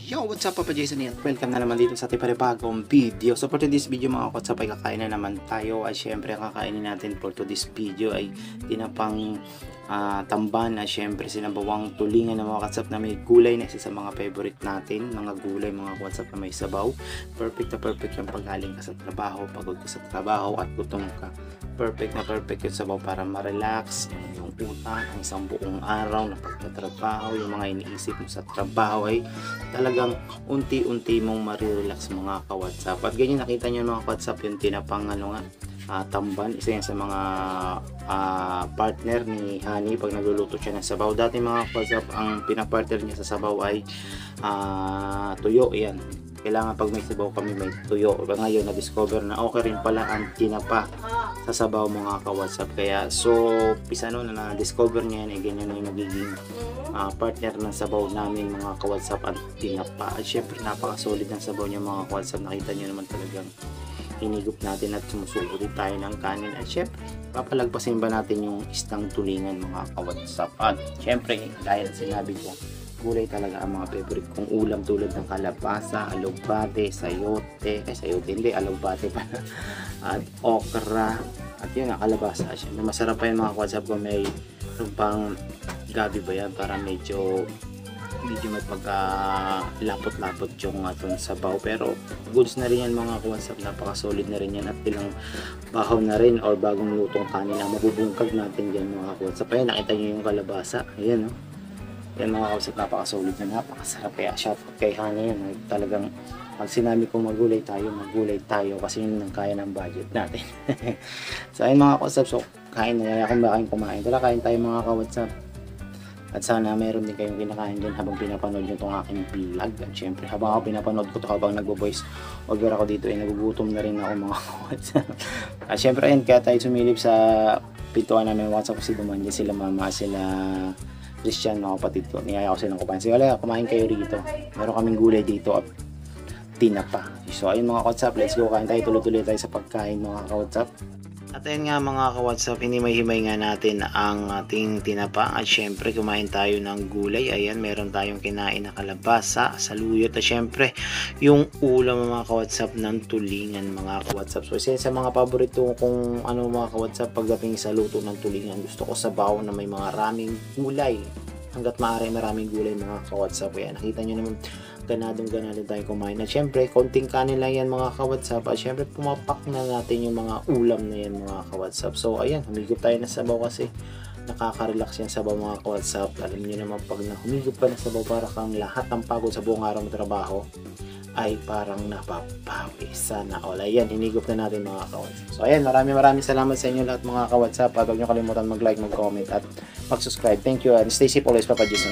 Yo, what's up, Papa Jason here. Welcome na naman dito sa ating panibagong video. So for today's video mga kawatsap ay kakain na naman tayo. Ay syempre ang kakainin natin for today's video ay tinapang tamban. Ay syempre sinabawang tulingan ng mga kawatsap na may gulay na isa sa mga favorite natin. Mga gulay, mga kawatsap na may sabaw. Perfect na perfect yung paggaling ka sa trabaho, pagod ka sa trabaho at gutom ka. Perfect na perfect yung sabaw para ma-relax yung utak, ang isang buong araw na pagtatrabaho, yung mga iniisip mo sa trabaho ay talagang unti-unti mong marirelax mga kawatsap. At ganyan nakita nyo mga kawatsap yung tinapang tamban, isa yan sa mga partner ni Honey pag nagluluto siya ng sabaw. Dati mga kawatsap ang pinapartner niya sa sabaw ay tuyo. Yan, kailangan pag may sabaw kami may tuyo. Ngayon na-discover na okay rin pala ang tinapa sa sabaw mga kawatsap. Kaya so pisa no na na-discover niya yan, ganyan na yung magiging partner ng sabaw namin mga kawatsap at tinapa. At syempre napaka-solid ng sabaw niya mga kawatsap. Nakita niyo naman talagang hinigup natin at sumusubo din tayo ng kanin. At syempre papalagpasin ba natin yung isdang tulingan mga kawatsap. At syempre dahil sinabi ko, gulay talaga ang mga favorite kong ulam tulad ng kalabasa, alugbate, sayote, sayote hindi, alugbate pa na, at okra, at yun nga, kalabasa. Siyempre masarap pa yung mga kawatsap ko, may pang gabi ba yan para medyo may pagka lapot-lapot yung atong sabaw, pero goods na rin yan mga kawatsap, napaka solid na rin yan at ilang bahaw na rin or bagong lutong kanin na mabubungkag natin dyan mga kawatsap. Ayan, nakita nyo yung kalabasa, ayan no? Yan mga kawatsap, napaka-solid na, napakasarap. Kaya shout out kay Honey yan. Talagang pag sinabi ko magulay tayo kasi yun ang kaya ng budget natin. So ayun mga kawatsap, so kain na yan. Kung bakain kumain, tala kain tayo mga kawatsap. At sana meron din kayong kinakain din habang pinapanood nyo itong aking vlog. At syempre habang ako pinapanood ko ito, habang nagbo-voice over ako dito ay nagugutom na rin ako mga kawatsap. At syempre ayun, kaya tayo sumilip sa pintuan namin WhatsApp kasi duman dyan sila mama, sila Christian, mga kapatid ko. Niyaya ko silang kumain. Sige, kumain kayo rito. Meron kaming gulay dito at tinapa. So ayun mga kawatsap, let's go, kain tayo. Tuloy-tuloy tayo sa pagkain mga kawatsap. At ayun nga mga kawatsap, hinimay-himay nga natin ang ating tinapa. At syempre kumain tayo ng gulay. Ayan, meron tayong kinain na kalabasa, saluyot. At syempre yung ulam mga kawatsap ng tulingan mga kawatsap. So isa sa mga paborito kung ano mga kawatsap pagdating sa luto ng tulingan. Gusto ko sabaw na may mga raming gulay. Hanggat maaari maraming gulay mga kawatsap. Kaya nakita nyo naman ganadong tayo kumain. At syempre konting kanin lang yan mga kawatsap. At syempre pumapak na natin yung mga ulam na yan mga kawatsap. So ayan, humigop tayo ng sabaw kasi nakaka-relax yan sabaw mga kawatsap. Alam nyo naman pag humigop ka ng sabaw, para kang lahat ng pagod sa buong araw ng trabaho ay parang napapawi. Sana all. Ayan, hinigop na natin mga kawatsap. So ayan, maraming salamat sa inyo lahat mga kawatsap. At huwag nyo kalimutan mag-like, mag-comment at mag-subscribe. Thank you and stay safe always, Papa Jason.